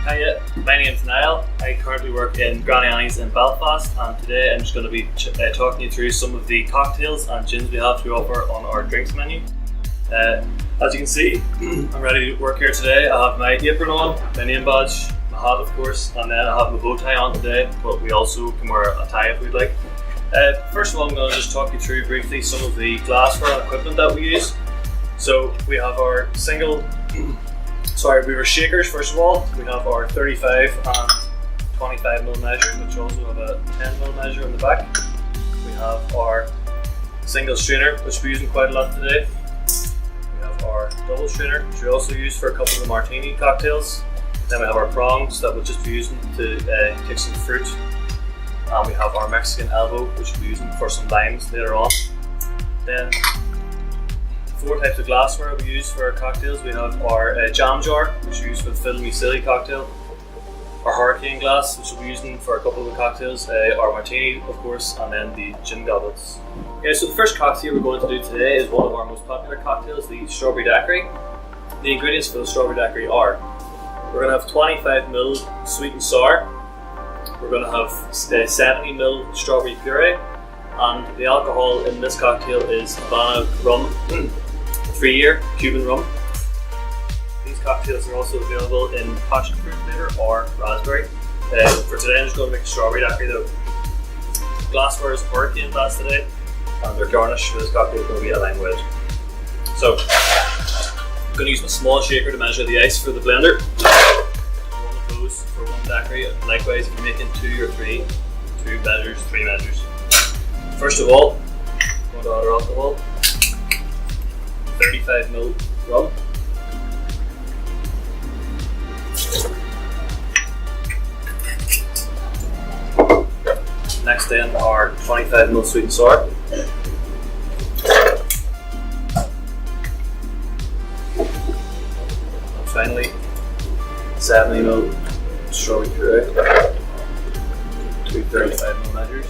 Hiya, my name's Niall. I currently work in Granny Annie's in Belfast, and today I'm just going to be talking you through some of the cocktails and gins we have to offer on our drinks menu. As you can see, I'm ready to work here today. I have my apron on, my name badge, my hat of course, and then I have my bow tie on today, but we also can wear a tie if we'd like. First of all, I'm going to just talk you through briefly some of the glassware and equipment that we use. So we have our we have shakers first of all. We have our 35 and 25mm measure, which also have a 10mm measure in the back. We have our single strainer, which we're using quite a lot today. We have our double strainer, which we also use for a couple of the martini cocktails. Then we have our prongs that we'll just be using to take some fruit. And we have our Mexican elbow, which we'll be using for some limes later on. Then 4 types of glassware we use for our cocktails. We have our jam jar, which we use for the Fiddle Me Silly cocktail. Our hurricane glass, which we'll be using for a couple of the cocktails. Our martini, of course, and then the gin goblets. Okay, so the first cocktail we're going to do today is one of our most popular cocktails, the strawberry daiquiri. The ingredients for the strawberry daiquiri are: we're going to have 25ml sweet and sour. We're going to have 70ml strawberry puree, and the alcohol in this cocktail is Havana rum, 3-year Cuban rum. These cocktails are also available in passion fruit flavour or raspberry. For today, I'm just going to make a strawberry daiquiri though. Glassware is hurricane glass today, and their garnish for this cocktail is going to be a lime wedge. So, I'm going to use my small shaker to measure the ice for the blender. One of those for one daiquiri. Likewise, if you're making 2 or 3, 2 measures, 3 measures. First of all, I'm going to add our alcohol. 35ml rum. Next then our 25ml sweet and sour. And finally 70ml strawberry puree. 2 35ml measures.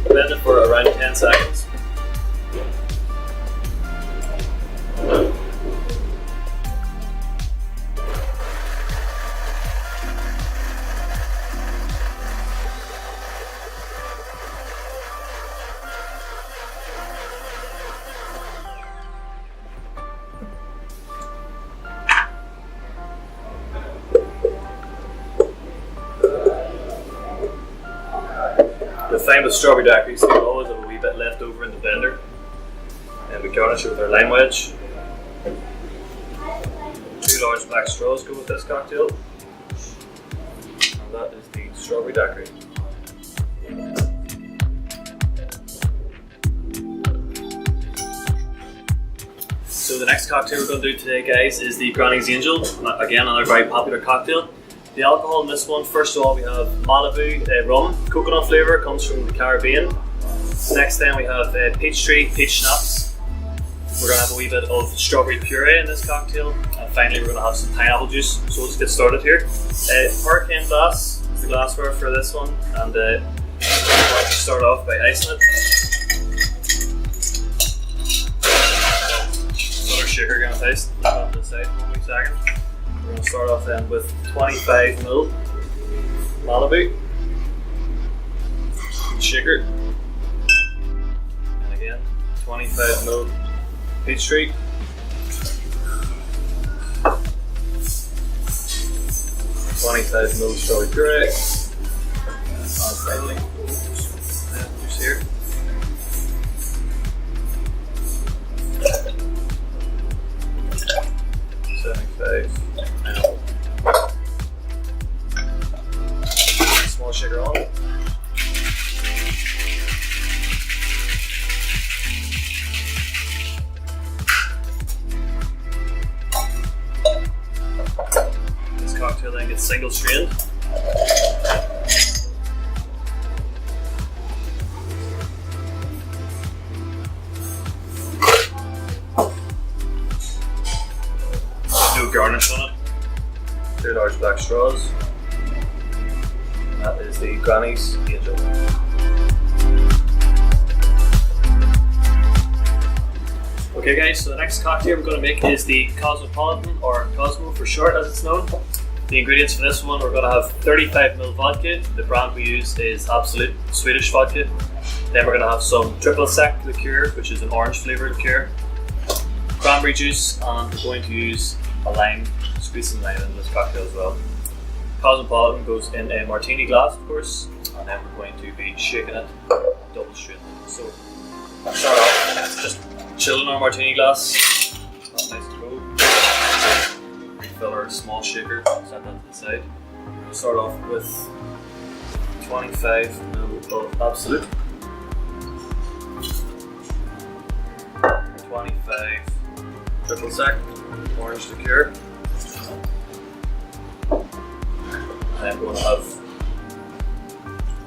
Blend it for around 10 seconds. You'll find with strawberry daiquiris, you'll always have a wee bit left over in the blender. And we garnish it with our lime wedge. 2 large black straws go with this cocktail. And that is the strawberry daiquiri. So the next cocktail we're going to do today, guys, is the Granny's Angel. Again, another very popular cocktail. The alcohol in this one, first of all, we have Malibu rum, coconut flavour, comes from the Caribbean. Next then we have peach tree, peach schnapps. We're going to have a wee bit of strawberry puree in this cocktail. And finally we're going to have some pineapple juice. So let's get started here. Hurricane glass is the glassware for this one. And we're going to start off by icing it. Got our shaker going to ice. Leave that to the side for 1 wee second. We're going to start off then with 25ml Malibu, shaker, and again 25ml Peachtree, 25ml strawberry puree, and finally juice here. Small sugar on. This cocktail then gets single strained. No garnish on it. 2 large black straws. That is the Granny's Angel. Okay guys, so the next cocktail we're going to make is the Cosmopolitan, or Cosmo for short as it's known. The ingredients for this one, we're going to have 35ml vodka. The brand we use is Absolut Swedish vodka. Then we're going to have some triple sec liqueur, which is an orange flavoured liqueur. Cranberry juice, and we're going to use a lime, squeeze some lime in this cocktail as well. Cosmopolitan goes in a martini glass, of course, and then we're going to be shaking it double straight. So start off just chilling our martini glass. That's nice and cold. Refill our small shaker, set that to the side. We're going to start off with 25ml of Absolut, 25 triple sec orange liqueur, and then we're going to have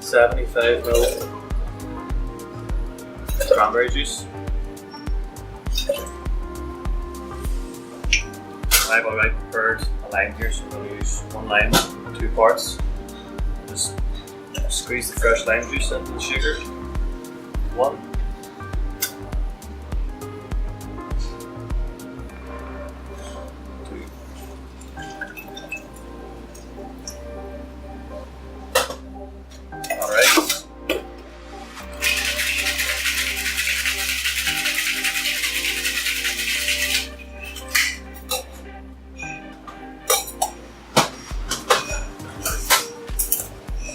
75ml cranberry juice. I've already prepared a lime here, so I'm going to use one lime, 2 parts. Just squeeze the fresh lime juice into the shaker. 1. 2. Alright.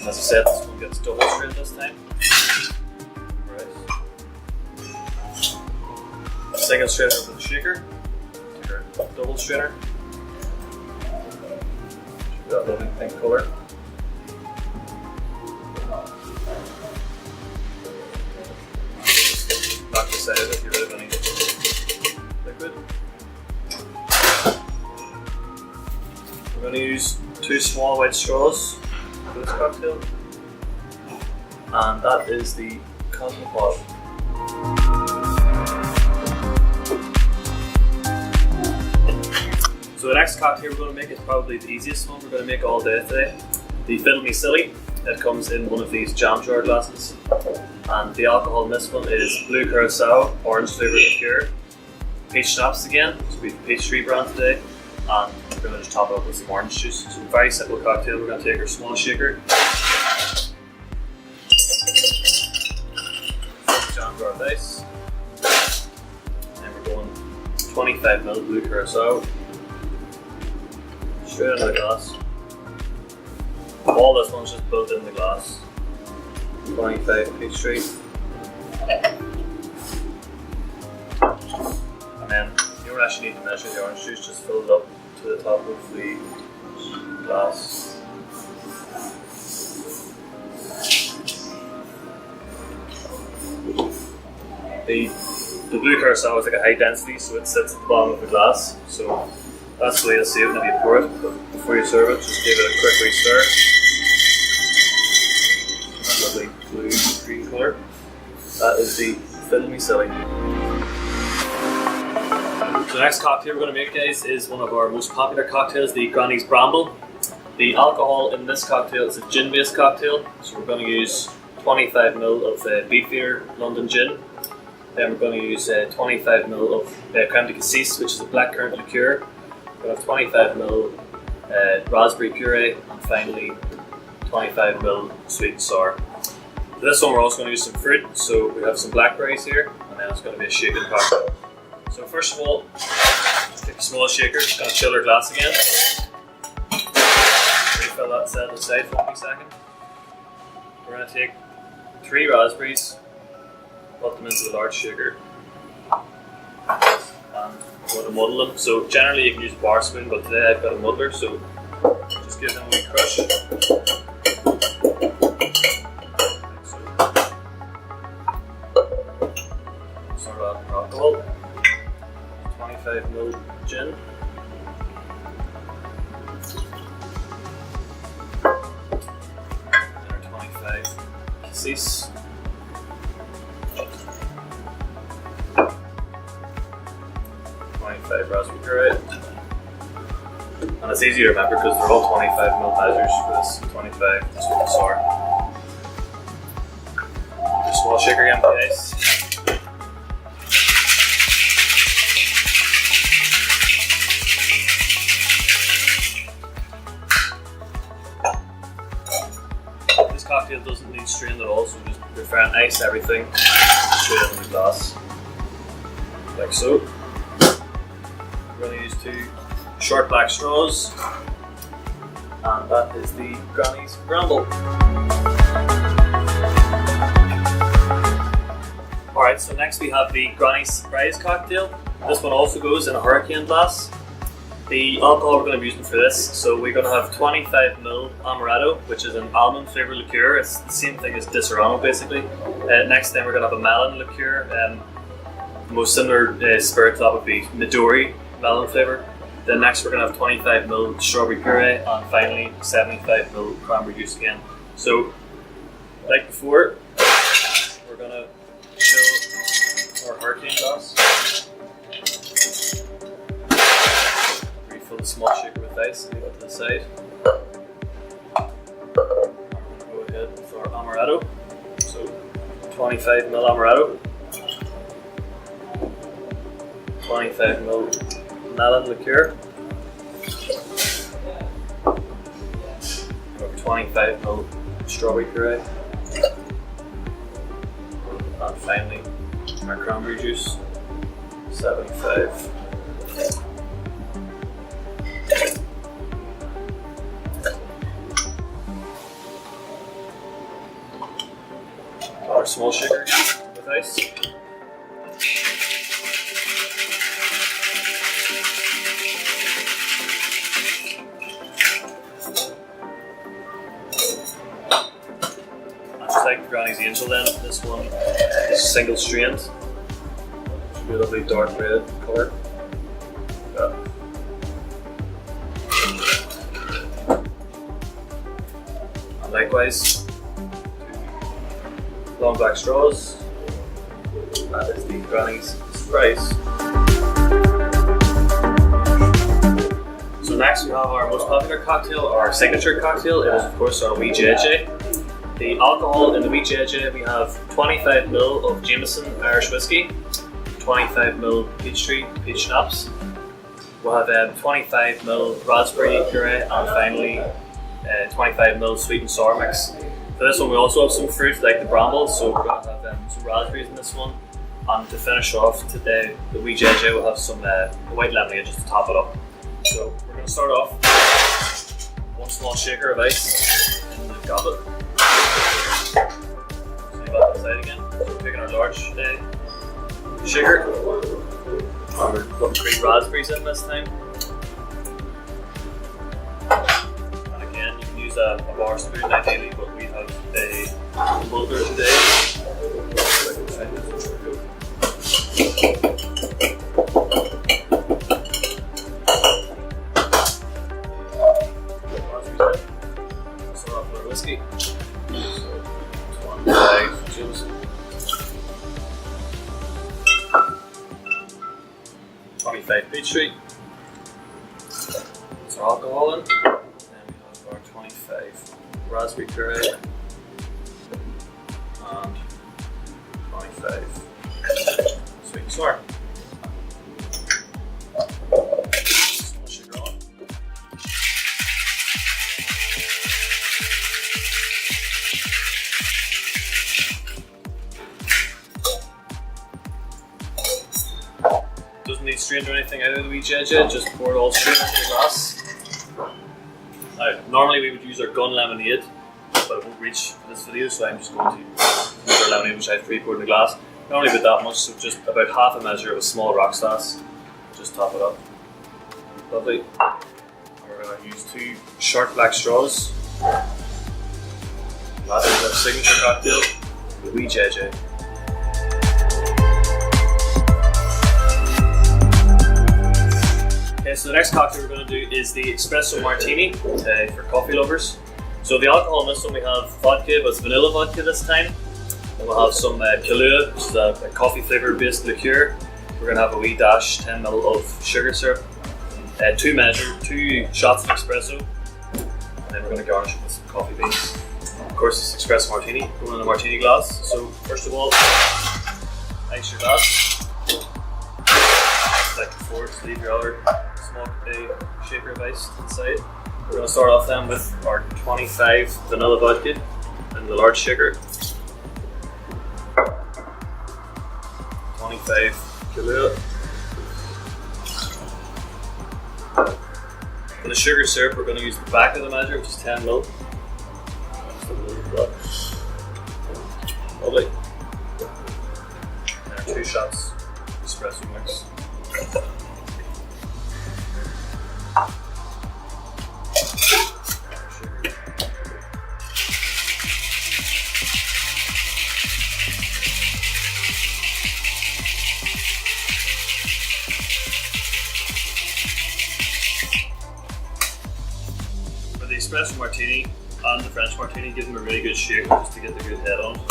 As I said, this one gets double strained this time. Right. Single strainer with the shaker. Take our double strainer. That lovely pink colour. Back the side of it, get rid of any liquid. We're going to use 2 small white straws for this cocktail, and that is the Cosmopolitan. So the next cocktail we're going to make is probably the easiest one we're going to make all day today. The Fiddle Me Silly. It comes in one of these jam jar glasses, and the alcohol in this one is Blue Curacao, orange flavoured liqueur, peach schnapps again, so we have Peach Tree brand today, and we're going to just top it up with some orange juice. So a very simple cocktail. We're going to take our small shaker, jam jar of ice, and we're going 25ml Blue Curacao straight into the glass. All this one's just built in the glass. 25 Peach Tree. And then you don't actually need to measure the orange juice, just fill it up to the top of the glass. The Blue Curacao is like a high density, so it sits at the bottom of the glass. So that's the way to save it when you pour it. But before you serve it, just give it a quick wee stir. That lovely blue green colour. That is the Fiddle Me Silly. So the next cocktail we're going to make, guys, is one of our most popular cocktails, the Granny's Bramble. The alcohol in this cocktail is a gin-based cocktail, so we're going to use 25ml of Beefeater London Gin. Then we're going to use 25ml of Creme de Cassis, which is a blackcurrant liqueur. We're going to have 25ml raspberry puree, and finally 25ml sweet and sour. For this one we're also going to use some fruit, so we have some blackberries here, and then it's going to be a shaken cocktail. So first of all, take a small shaker, just going to chill our glass again. Refill that set aside for 1 second. We're going to take 3 raspberries, put them into the large shaker, and we're going to muddle them. So generally you can use a bar spoon, but today I've got a muddler, so just give them a wee crush. Start off with alcohol, 25ml gin, and our 25 cassis. Raspberry puree, and it's easy to remember because they're all 25ml measures for this 25 sweet and sour. Just small shaker again, please. We're trying to ice everything straight into the glass, like so. We're going to use 2 short black straws, and that is the Granny's Gramble. Alright, so next we have the Granny's Surprise cocktail. This one also goes in a hurricane glass. The alcohol we're going to be using for this, so we're going to have 25ml Amaretto, which is an almond flavoured liqueur. It's the same thing as Disaronno basically. Next then we're going to have a melon liqueur. The most similar spirit to that would be Midori melon flavour. Then next we're going to have 25ml strawberry puree, and finally 75ml cranberry juice again. So like before, we're going to fill our hurricane glass. Refill the small shaker with ice and leave it to the side. Go ahead with our Amaretto. So 25ml Amaretto, 25ml melon liqueur, 25ml strawberry puree, and finally our cranberry juice, 75. Our small shaker with ice. And just like Granny's Angel then, this one is single strained. Should be a lovely dark red colour. And likewise, long black straws. That is the Granny's Surprise. So next we have our most popular cocktail, our signature cocktail. It is of course our Wee JJ. The alcohol in the Wee JJ, we have 25ml of Jameson Irish whiskey, 25ml Peachtree peach schnapps. We'll have 25ml raspberry puree, and finally 25ml sweet and sour mix. For this one we also have some fruit like the brambles, so we're going to have some raspberries in this one. And to finish off today, the Wee JJ will have some white lemonade just to top it up. So we're going to start off 1 small shaker of ice in the goblet. So leave that aside again. So we're taking our large shaker, and we're putting 3 raspberries in this time. A bar spoon ideally, but we have a molder today. Start off with our whiskey. So 25 Jameson, 25 Peachtree. That's our alcohol in. 25 raspberry puree and 25 sweet and sour. Small sugar on. Doesn't need strained or anything out of the Wee JJ, just pour it all straight into the glass. Normally we would use our gun lemonade, but it won't reach for this video, so I'm just going to use our lemonade which I've pre-poured in the glass. Not only about that much, so just about half a measure of a small rocks glass. Just top it up. Lovely. And we're going to use 2 short black straws. That is our signature cocktail, the Wee JJ. Okay, so the next cocktail we're going to do is the Espresso Martini for coffee lovers. So the alcohol in this one we have vodka, but it's vanilla vodka this time. Then we'll have some Kahlua, which is a coffee flavour based liqueur. We're going to have a wee dash, 10ml of sugar syrup, 2 shots of espresso, and then we're going to garnish it with some coffee beans. Of course, this Espresso Martini going in a martini glass. So first of all, ice your glass. Like before, just leave your other small shaker of ice inside. We're going to start off then with our 25 vanilla vodka in the large shaker. 25 Kahlua. For the sugar syrup, we're going to use the back of the measure, which is 10 ml. Lovely. And 2 shots espresso mix. For the espresso martini and the French martini, give them a really good shake just to get the good head on it.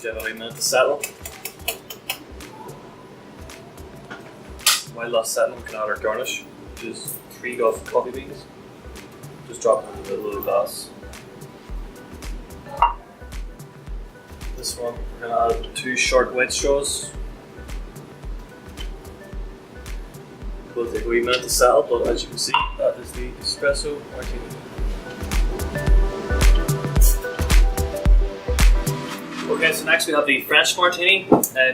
Give it a minute to settle. While that's settling, we can add our garnish, which is 3 coffee beans. Just drop them in the middle of the glass. This one, we're going to add 2 short white straws. Will take a wee minute to settle, but as you can see, that is the espresso martini. Okay, so next we have the French martini.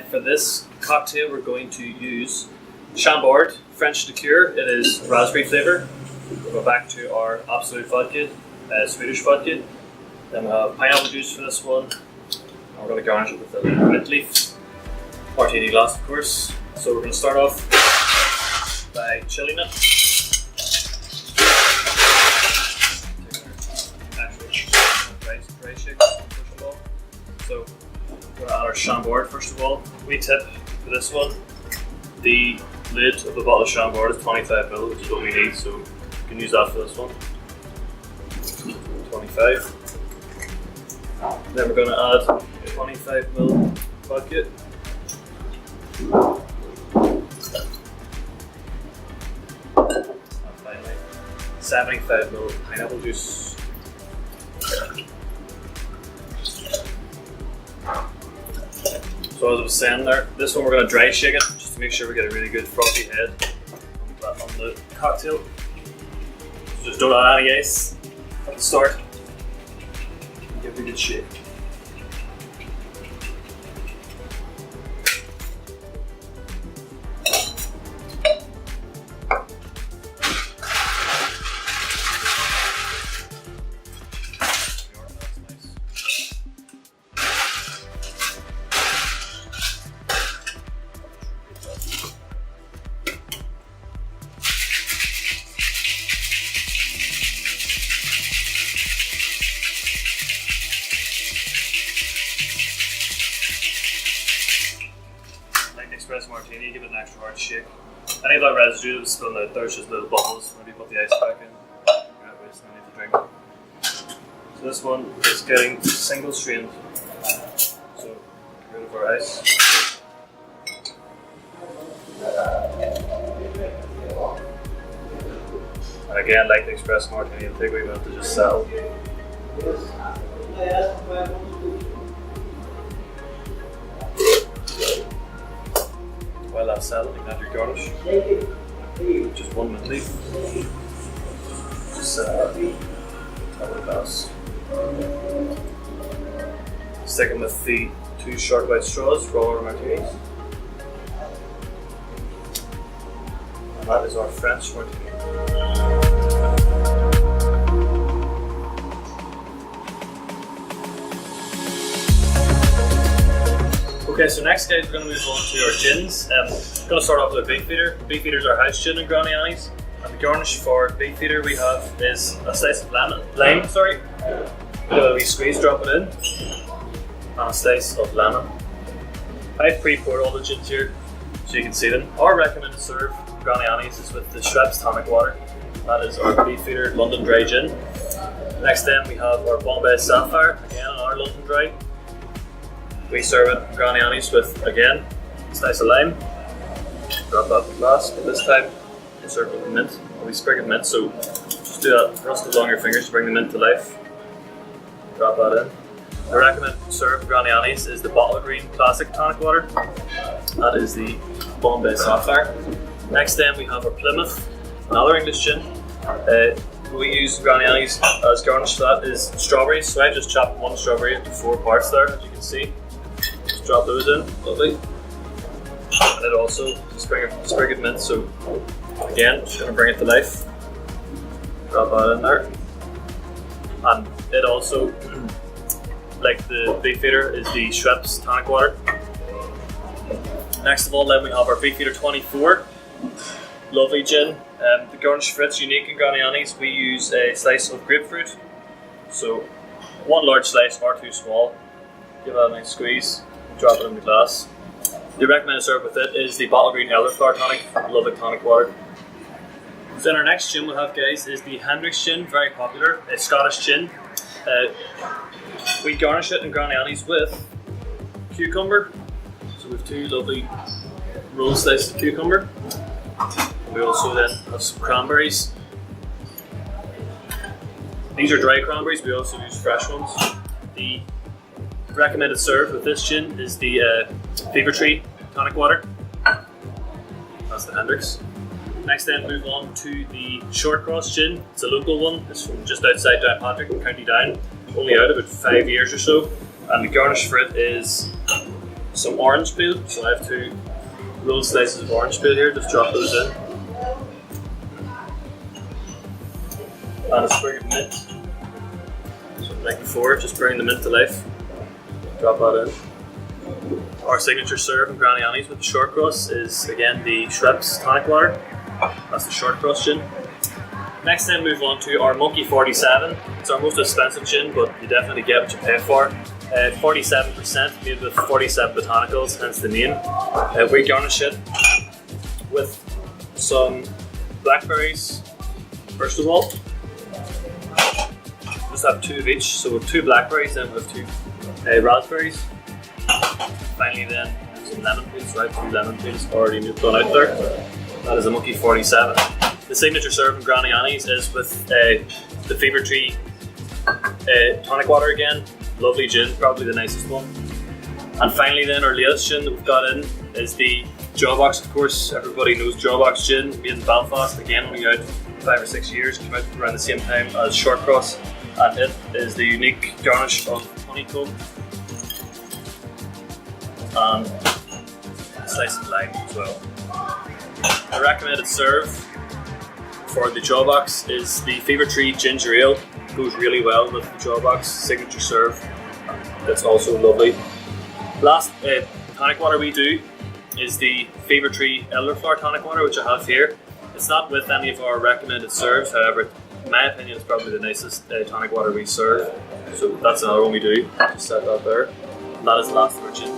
For this cocktail, we're going to use Chambord French liqueur. It is raspberry flavour. We'll go back to our Absolut vodka, Swedish vodka. Then we have pineapple juice for this one. And we're going to garnish it with a mint leaf. Martini glass, of course. So we're going to start off by chilling it. Actually, dry shake first of all. So we're going to add our Chambord first of all. We tip for this one. The lid of the bottle of Chambord is 25 ml, which is what we need, so you can use that for this one. 25. Then we're going to add 25 ml vodka. And finally, 75 ml pineapple juice. So as I was saying there, this one we're going to dry shake it just to make sure we get a really good frothy head on the cocktail. So just don't add any ice at the start. Give it a good shake. Espresso martini, give it an extra hard shake. Any of that residue that was spilled out there's just little bubbles. Maybe put the ice back in. Yeah, waste no need to drink. So this one is getting single strained. So get rid of our ice. And again, like the espresso martini, it'll take a wee minute to just settle. While that's settled, you can add your garnish. Just 1 mint leaf. Just top of the glass. Sticking with the 2 short white straws for all our martinis. And that is our French martini. Okay, so next guys we're going to move on to our gins. I'm going to start off with a Beefeater. Beefeater is our house gin in Granny Annie's. And the garnish for Beefeater we have is a slice of lime, give it a wee squeeze, drop it in, and a slice of lemon. I've pre-poured all the gins here so you can see them. Our recommended serve from Granny Annie's is with the Schweppes tonic water. That is our Beefeater London Dry Gin. Next then we have our Bombay Sapphire, again our London Dry. We serve it from Granny Annie's with, again, a slice of lime. Drop that in the glass, but this time we serve it with mint. we sprig of mint, so just do that, rust along your fingers to bring the mint to life. Drop that in. The recommended serve for Granny Annie's is the Bottle Green Classic Tonic Water. That is the Bombay Sapphire. Next then we have our Plymouth, another English gin. We use Granny Annie's as garnish for that is strawberries, so I just chopped one strawberry into 4 parts there, as you can see. Just drop those in, lovely. And it also sprig of mint, so again, just going to bring it to life. Drop that in there. And it also, like the Beefeater, is the Schweppes Tonic Water. Next of all, then we have our Beefeater 24. Lovely gin. The garnish for it's unique in Granny Annie's. We use a slice of grapefruit. So, 1 large slice or 2 small. Give that a nice squeeze. Drop it in the glass. The recommended serve with it is the Bottle Green Elderflower Tonic. Lovely tonic water. So, then our next gin we'll have, guys, is the Hendrick's gin. Very popular. It's Scottish gin. We garnish it in Granny Annie's with cucumber. So we have 2 lovely roll slices of cucumber. We also then have some cranberries. These are dry cranberries, we also use fresh ones. The recommended serve with this gin is the Fever Tree Tonic Water. That's the Hendrick's. Next then move on to the Shortcross gin. It's a local one, it's from just outside Downpatrick in County Down. Only out about 5 years or so. And the garnish for it is some orange peel. So I have 2 rolled slices of orange peel here, just drop those in. And a sprig of mint. So like before, just bring the mint to life. Drop that in. Our signature serve in Granny Annie's with the Shortcross is again the Schweppes Tonic Water. That's the Shortcross gin. Next then move on to our Monkey 47. It's our most expensive gin, but you definitely get what you pay for. 47% made with 47 botanicals, hence the name. We garnish it with some blackberries, first of all. Just have 2 of each, so with 2 blackberries, then we have 2 raspberries. Finally then some lemon peels, so I have 2 lemon peels already done out there. That is a Monkey 47. The signature serve in Granny Annie's is with the Fever Tree Tonic Water again. Lovely gin, probably the nicest one. And finally then our latest gin that we've got in is the Jawbox, of course. Everybody knows Jawbox gin, made in Belfast, again only out 5 or 6 years, came out around the same time as Shortcross. And it is the unique garnish of honeycomb and a slice of lime as well. The recommended serve for the Jawbox is the Fever Tree Ginger Ale. Goes really well with the Jawbox signature serve. That's also lovely. Last tonic water we do is the Fever Tree Elderflower Tonic Water, which I have here. It's not with any of our recommended serves, however, in my opinion, it's probably the nicest tonic water we serve. So that's another one we do. Just set that there. And that is the last of our gin.